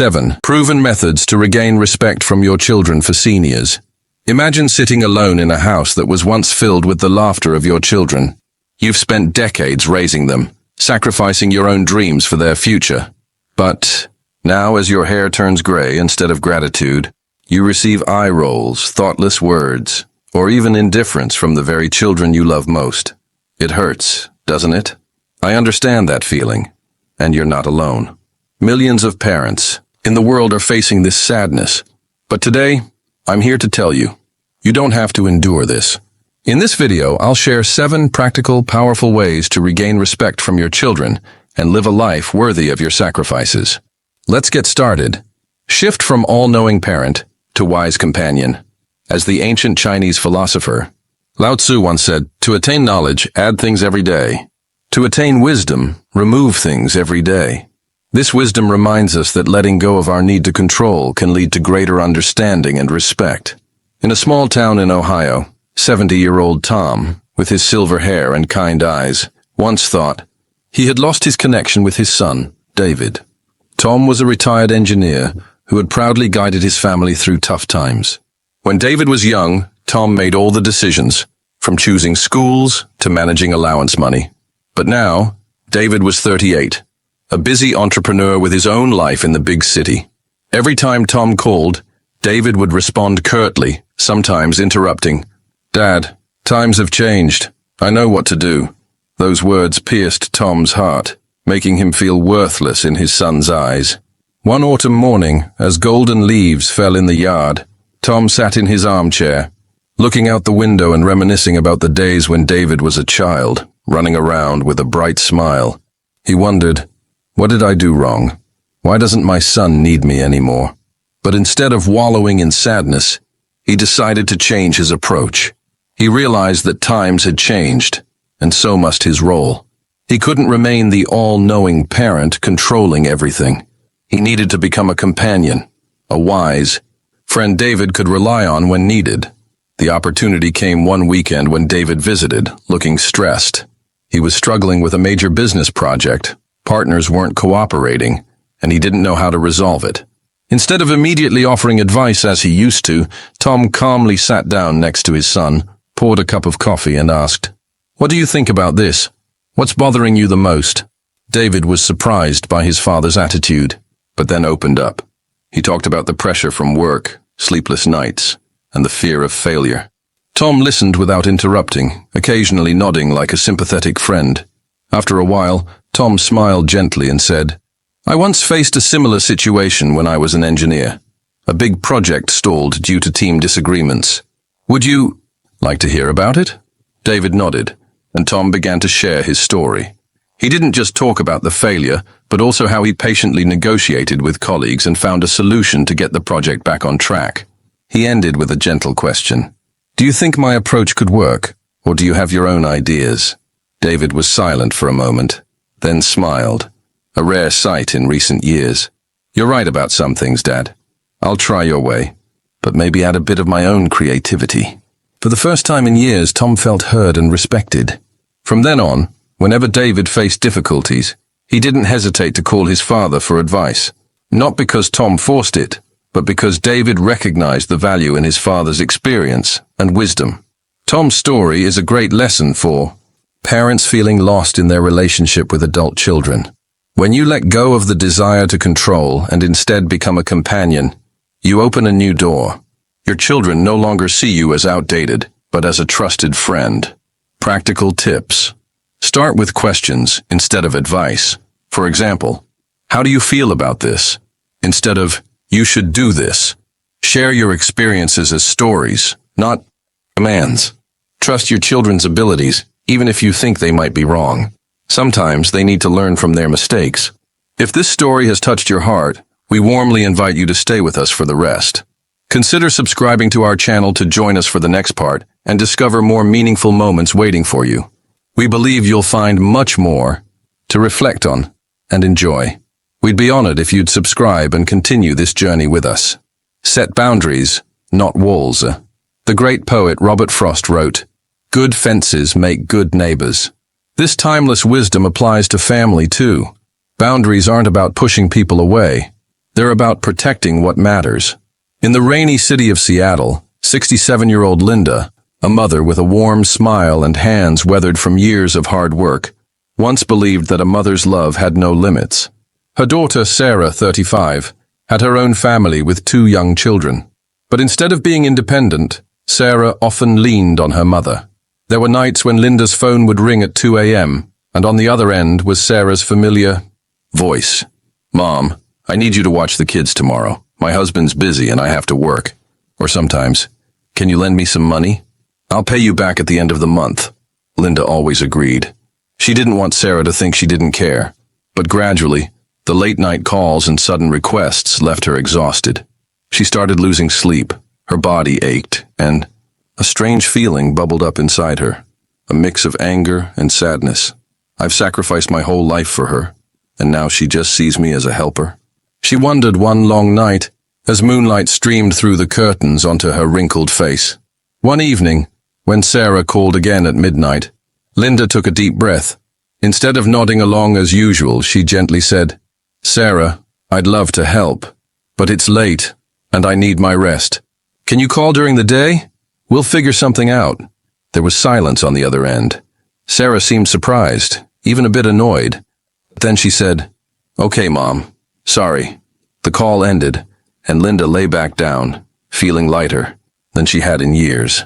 7. Proven methods to regain respect from your children for seniors. Imagine sitting alone in a house that was once filled with the laughter of your children. You've spent decades raising them, sacrificing your own dreams for their future. But now, as your hair turns gray instead of gratitude, you receive eye rolls, thoughtless words, or even indifference from the very children you love most. It hurts, doesn't it? I understand that feeling, and you're not alone. Millions of parents in the world are facing this sadness, but today, I'm here to tell you, you don't have to endure this. In this video, I'll share 7 practical, powerful ways to regain respect from your children and live a life worthy of your sacrifices. Let's get started. Shift from all-knowing parent to wise companion. As the ancient Chinese philosopher Lao Tzu once said, "To attain knowledge, add things every day. To attain wisdom, remove things every day." This wisdom reminds us that letting go of our need to control can lead to greater understanding and respect. In a small town in Ohio, 70-year-old Tom, with his silver hair and kind eyes, once thought he had lost his connection with his son, David. Tom was a retired engineer who had proudly guided his family through tough times. When David was young, Tom made all the decisions, from choosing schools to managing allowance money. But now, David was 38, a busy entrepreneur with his own life in the big city. Every time Tom called, David would respond curtly, sometimes interrupting, "Dad, times have changed. I know what to do." Those words pierced Tom's heart, making him feel worthless in his son's eyes. One autumn morning, as golden leaves fell in the yard, Tom sat in his armchair, looking out the window and reminiscing about the days when David was a child, running around with a bright smile. He wondered, what did I do wrong? Why doesn't my son need me anymore? But instead of wallowing in sadness, he decided to change his approach. He realized that times had changed, and so must his role. He couldn't remain the all-knowing parent controlling everything. He needed to become a companion, a wise friend David could rely on when needed. The opportunity came one weekend when David visited, looking stressed. He was struggling with a major business project. Partners weren't cooperating, and he didn't know how to resolve it. Instead of immediately offering advice as he used to, Tom calmly sat down next to his son, poured a cup of coffee, and asked, "What do you think about this? What's bothering you the most?" David was surprised by his father's attitude, but then opened up. He talked about the pressure from work, sleepless nights, and the fear of failure. Tom listened without interrupting, occasionally nodding like a sympathetic friend. After a while, Tom smiled gently and said, "I once faced a similar situation when I was an engineer. A big project stalled due to team disagreements. Would you like to hear about it?" David nodded, and Tom began to share his story. He didn't just talk about the failure, but also how he patiently negotiated with colleagues and found a solution to get the project back on track. He ended with a gentle question. "Do you think my approach could work, or do you have your own ideas?" David was silent for a moment, then smiled, a rare sight in recent years. "You're right about some things, Dad. I'll try your way, but maybe add a bit of my own creativity." For the first time in years, Tom felt heard and respected. From then on, whenever David faced difficulties, he didn't hesitate to call his father for advice. Not because Tom forced it, but because David recognized the value in his father's experience and wisdom. Tom's story is a great lesson for parents feeling lost in their relationship with adult children. When you let go of the desire to control and instead become a companion, you open a new door. Your children no longer see you as outdated, but as a trusted friend. Practical tips. Start with questions instead of advice. For example, "How do you feel about this?" instead of, "You should do this." Share your experiences as stories, not commands. Trust your children's abilities, even if you think they might be wrong. Sometimes they need to learn from their mistakes. If this story has touched your heart, we warmly invite you to stay with us for the rest. Consider subscribing to our channel to join us for the next part and discover more meaningful moments waiting for you. We believe you'll find much more to reflect on and enjoy. We'd be honored if you'd subscribe and continue this journey with us. Set boundaries, not walls. The great poet Robert Frost wrote, "Good fences make good neighbors." This timeless wisdom applies to family too. Boundaries aren't about pushing people away. They're about protecting what matters. In the rainy city of Seattle, 67-year-old Linda, a mother with a warm smile and hands weathered from years of hard work, once believed that a mother's love had no limits. Her daughter, Sarah, 35, had her own family with 2 young children. But instead of being independent, Sarah often leaned on her mother. There were nights when Linda's phone would ring at 2 a.m., and on the other end was Sarah's familiar voice. "Mom, I need you to watch the kids tomorrow. My husband's busy and I have to work." Or sometimes, "Can you lend me some money? I'll pay you back at the end of the month." Linda always agreed. She didn't want Sarah to think she didn't care, but gradually, the late-night calls and sudden requests left her exhausted. She started losing sleep, her body ached, and a strange feeling bubbled up inside her, a mix of anger and sadness. "I've sacrificed my whole life for her, and now she just sees me as a helper." She wondered one long night as moonlight streamed through the curtains onto her wrinkled face. One evening, when Sarah called again at midnight, Linda took a deep breath. Instead of nodding along as usual, she gently said, "Sarah, I'd love to help, but it's late, and I need my rest. Can you call during the day? We'll figure something out." There was silence on the other end. Sarah seemed surprised, even a bit annoyed. Then she said, "Okay, Mom. Sorry." The call ended, and Linda lay back down, feeling lighter than she had in years.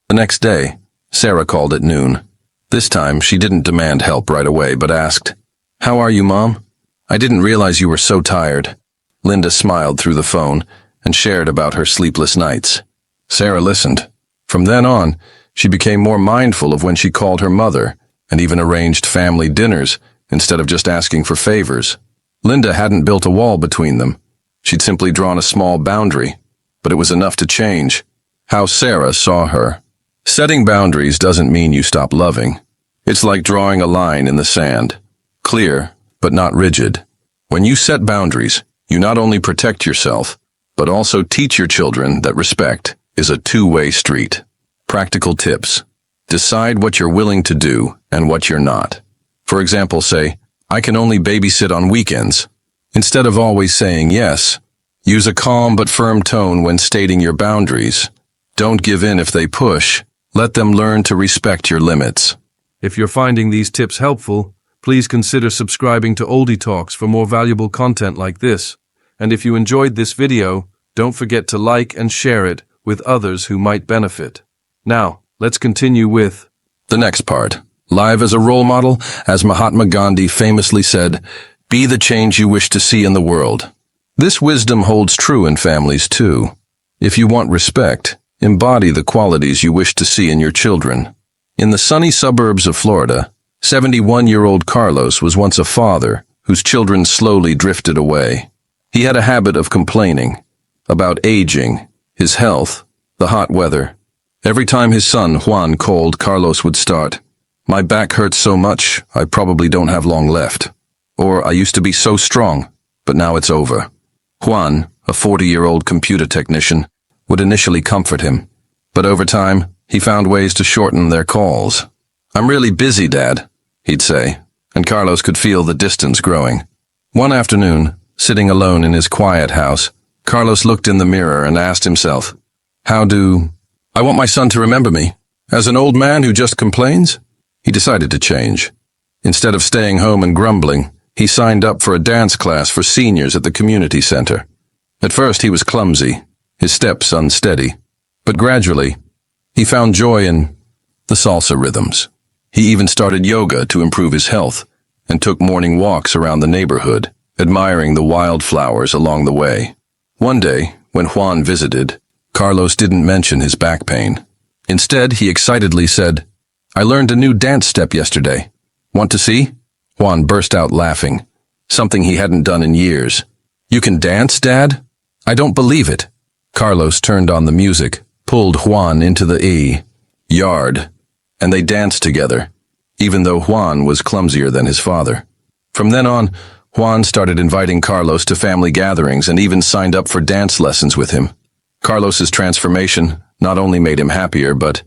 The next day, Sarah called at noon. This time, she didn't demand help right away, but asked, "How are you, Mom? I didn't realize you were so tired." Linda smiled through the phone and shared about her sleepless nights. Sarah listened. From then on, she became more mindful of when she called her mother and even arranged family dinners instead of just asking for favors. Linda hadn't built a wall between them. She'd simply drawn a small boundary, but it was enough to change how Sarah saw her. Setting boundaries doesn't mean you stop loving. It's like drawing a line in the sand, clear but not rigid. When you set boundaries, you not only protect yourself, but also teach your children that respect is a two-way street. Practical tips. Decide what you're willing to do and what you're not. For example, say, "I can only babysit on weekends." Instead of always saying yes, use a calm but firm tone when stating your boundaries. Don't give in if they push. Let them learn to respect your limits. If you're finding these tips helpful, please consider subscribing to Oldy Talks for more valuable content like this. And if you enjoyed this video, don't forget to like and share it with others who might benefit. Now, let's continue with the next part. Live as a role model, as Mahatma Gandhi famously said, "Be the change you wish to see in the world." This wisdom holds true in families too. If you want respect, embody the qualities you wish to see in your children. In the sunny suburbs of Florida, 71-year-old Carlos was once a father whose children slowly drifted away. He had a habit of complaining about aging, his health, the hot weather. Every time his son Juan called, Carlos would start, "My back hurts so much, I probably don't have long left." Or, "I used to be so strong, but now it's over." Juan, a 40-year-old computer technician, would initially comfort him, but over time, he found ways to shorten their calls. "I'm really busy, Dad," he'd say, and Carlos could feel the distance growing. One afternoon, sitting alone in his quiet house, Carlos looked in the mirror and asked himself, "How do I want my son to remember me? As an old man who just complains?" He decided to change. Instead of staying home and grumbling, he signed up for a dance class for seniors at the community center. At first, he was clumsy, his steps unsteady, but gradually, he found joy in the salsa rhythms. He even started yoga to improve his health and took morning walks around the neighborhood, admiring the wildflowers along the way. One day, when Juan visited, Carlos didn't mention his back pain. Instead, he excitedly said, "I learned a new dance step yesterday. Want to see?" Juan burst out laughing, something he hadn't done in years. "You can dance, Dad? I don't believe it." Carlos turned on the music, pulled Juan into the yard, and they danced together, even though Juan was clumsier than his father. From then on, Juan started inviting Carlos to family gatherings and even signed up for dance lessons with him. Carlos's transformation not only made him happier, but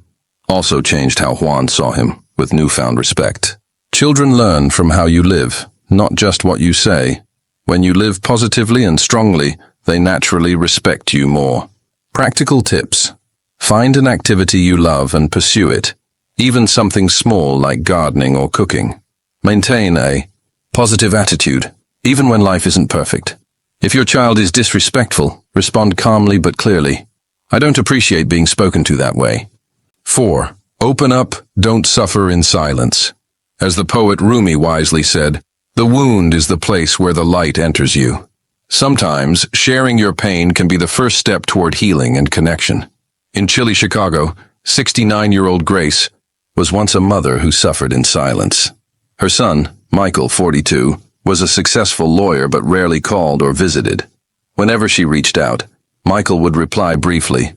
also changed how Juan saw him with newfound respect. Children learn from how you live, not just what you say. When you live positively and strongly, they naturally respect you more. Practical tips. Find an activity you love and pursue it, even something small like gardening or cooking. Maintain a positive attitude, even when life isn't perfect. If your child is disrespectful, respond calmly but clearly. I don't appreciate being spoken to that way. 4. Open up, don't suffer in silence. As the poet Rumi wisely said, the wound is the place where the light enters you. Sometimes, sharing your pain can be the first step toward healing and connection. In chilly Chicago, 69-year-old Grace was once a mother who suffered in silence. Her son, Michael, 42, was a successful lawyer but rarely called or visited. Whenever she reached out, Michael would reply briefly,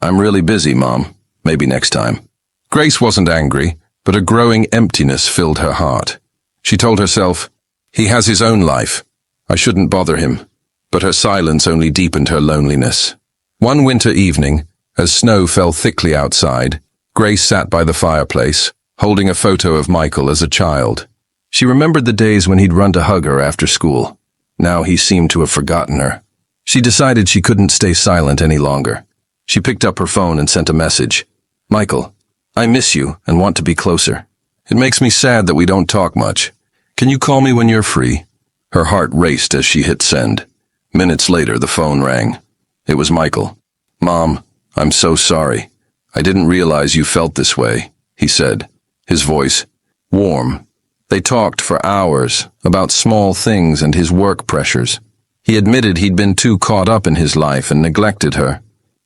"I'm really busy, Mom. Maybe next time." Grace wasn't angry, but a growing emptiness filled her heart. She told herself, "He has his own life. I shouldn't bother him." But her silence only deepened her loneliness. One winter evening, as snow fell thickly outside, Grace sat by the fireplace, holding a photo of Michael as a child. She remembered the days when he'd run to hug her after school. Now he seemed to have forgotten her. She decided she couldn't stay silent any longer. She picked up her phone and sent a message. "Michael, I miss you and want to be closer. It makes me sad that we don't talk much. Can you call me when you're free?" Her heart raced as she hit send. Minutes later, the phone rang. It was Michael. "Mom, I'm so sorry. I didn't realize you felt this way," he said, his voice warm. They talked for hours about small things and his work pressures. He admitted he'd been too caught up in his life and neglected her.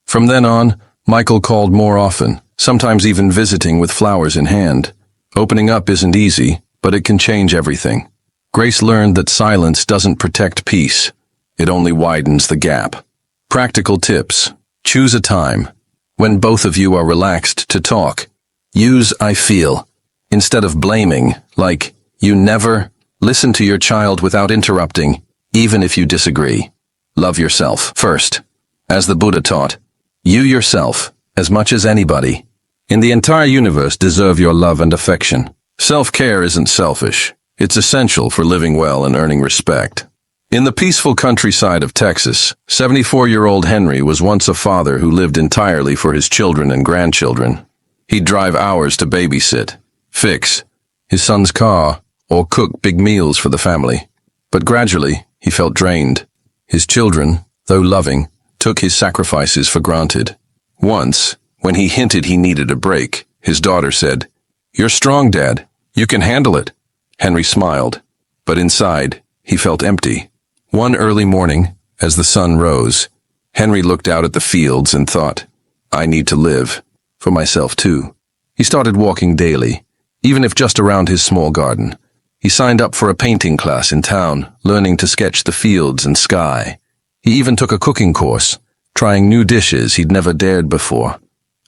From then on, Michael called more often, sometimes even visiting with flowers in hand. Opening up isn't easy, but it can change everything. Grace learned that silence doesn't protect peace. It only widens the gap. Practical tips. Choose a time. When both of you are relaxed to talk, use "I feel" instead of blaming, like "you never." Listen to your child without interrupting, even if you disagree. Love yourself first. As the Buddha taught, you yourself, as much as anybody, in the entire universe, deserve your love and affection. Self-care isn't selfish. It's essential for living well and earning respect. In the peaceful countryside of Texas, 74-year-old Henry was once a father who lived entirely for his children and grandchildren. He'd drive hours to babysit, fix his son's car, or cook big meals for the family. But gradually, he felt drained. His children, though loving, took his sacrifices for granted. Once, when he hinted he needed a break, his daughter said, "You're strong, Dad. You can handle it." Henry smiled, but inside, he felt empty. One early morning, as the sun rose, Henry looked out at the fields and thought, "I need to live. For myself, too." He started walking daily, even if just around his small garden. He signed up for a painting class in town, learning to sketch the fields and sky. He even took a cooking course, trying new dishes he'd never dared before.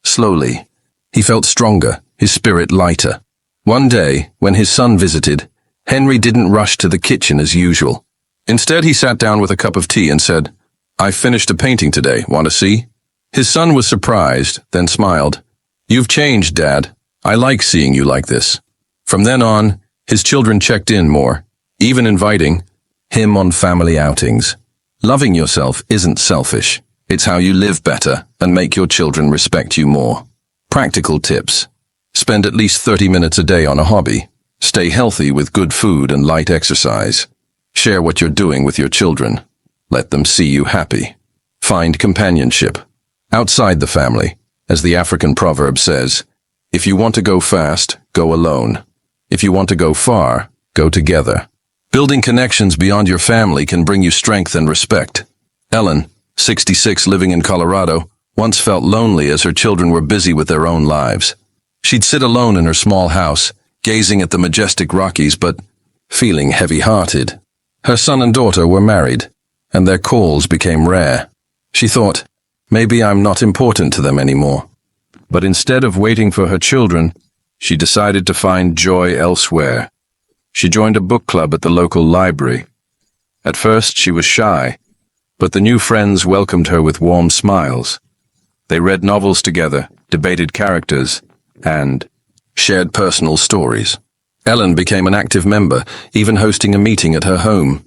Slowly, he felt stronger, his spirit lighter. One day, when his son visited, Henry didn't rush to the kitchen as usual. Instead, he sat down with a cup of tea and said, "I finished a painting today. Want to see?" His son was surprised, then smiled. "You've changed, Dad. I like seeing you like this." From then on, his children checked in more, even inviting him on family outings. Loving yourself isn't selfish. It's how you live better and make your children respect you more. Practical tips. Spend at least 30 minutes a day on a hobby. Stay healthy with good food and light exercise. Share what you're doing with your children. Let them see you happy. Find companionship outside the family. As the African proverb says, if you want to go fast, go alone. If you want to go far, go together. Building connections beyond your family can bring you strength and respect. Ellen, 66, living in Colorado, once felt lonely as her children were busy with their own lives. She'd sit alone in her small house, gazing at the majestic Rockies, but feeling heavy-hearted. Her son and daughter were married, and their calls became rare. She thought, maybe I'm not important to them anymore. But instead of waiting for her children, she decided to find joy elsewhere. She joined a book club at the local library. At first, she was shy, but the new friends welcomed her with warm smiles. They read novels together, debated characters, and shared personal stories. Ellen became an active member, even hosting a meeting at her home.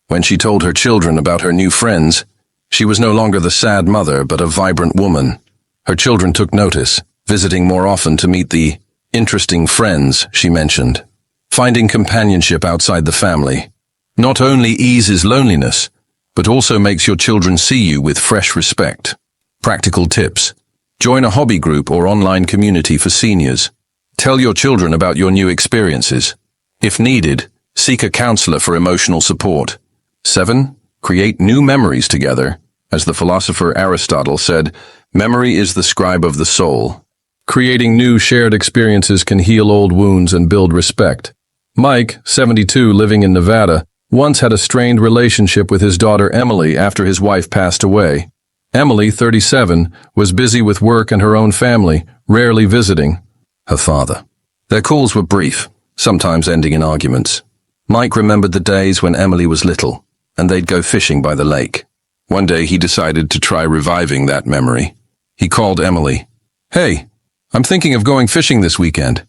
When she told her children about her new friends, she was no longer the sad mother, but a vibrant woman. Her children took notice, visiting more often to meet the interesting friends she mentioned. Finding companionship outside the family not only eases loneliness, but also makes your children see you with fresh respect. Practical tips. Join a hobby group or online community for seniors. Tell your children about your new experiences. If needed, seek a counselor for emotional support. 7. Create new memories together. As the philosopher Aristotle said, memory is the scribe of the soul. Creating new shared experiences can heal old wounds and build respect. Mike, 72, living in Nevada, once had a strained relationship with his daughter Emily after his wife passed away. Emily, 37, was busy with work and her own family, rarely visiting her father. Their calls were brief, sometimes ending in arguments. Mike remembered the days when Emily was little, and they'd go fishing by the lake. One day he decided to try reviving that memory. He called Emily. "Hey, I'm thinking of going fishing this weekend.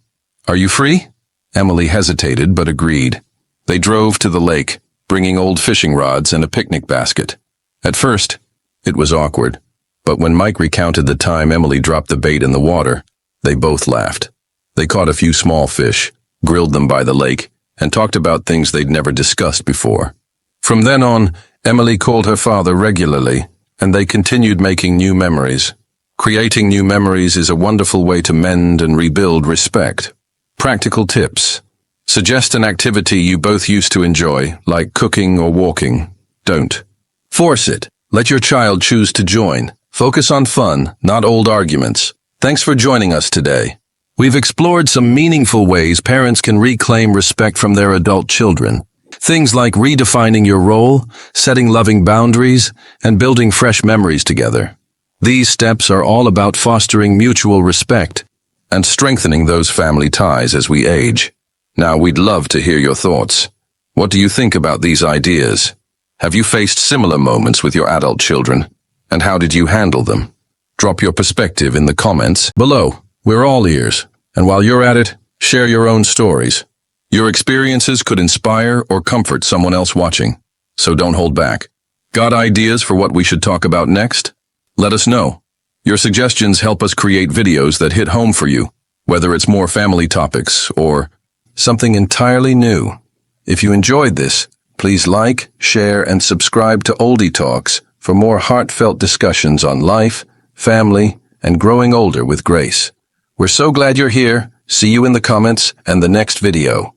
Are you free?" Emily hesitated but agreed. They drove to the lake, bringing old fishing rods and a picnic basket. At first, it was awkward, but when Mike recounted the time Emily dropped the bait in the water, they both laughed. They caught a few small fish, grilled them by the lake, and talked about things they'd never discussed before. From then on, Emily called her father regularly, and they continued making new memories. Creating new memories is a wonderful way to mend and rebuild respect. Practical tips. Suggest an activity you both used to enjoy, like cooking or walking. Don't force it. Let your child choose to join. Focus on fun, not old arguments. Thanks for joining us today. We've explored some meaningful ways parents can reclaim respect from their adult children. Things like redefining your role, setting loving boundaries, and building fresh memories together. These steps are all about fostering mutual respect and strengthening those family ties as we age. Now, we'd love to hear your thoughts. What do you think about these ideas? Have you faced similar moments with your adult children? And how did you handle them? Drop your perspective in the comments below. We're all ears. And while you're at it, share your own stories. Your experiences could inspire or comfort someone else watching. So don't hold back. Got ideas for what we should talk about next? Let us know. Your suggestions help us create videos that hit home for you, whether it's more family topics or something entirely new. If you enjoyed this, please like, share, and subscribe to Oldy Talks for more heartfelt discussions on life, family, and growing older with grace. We're so glad you're here. See you in the comments and the next video.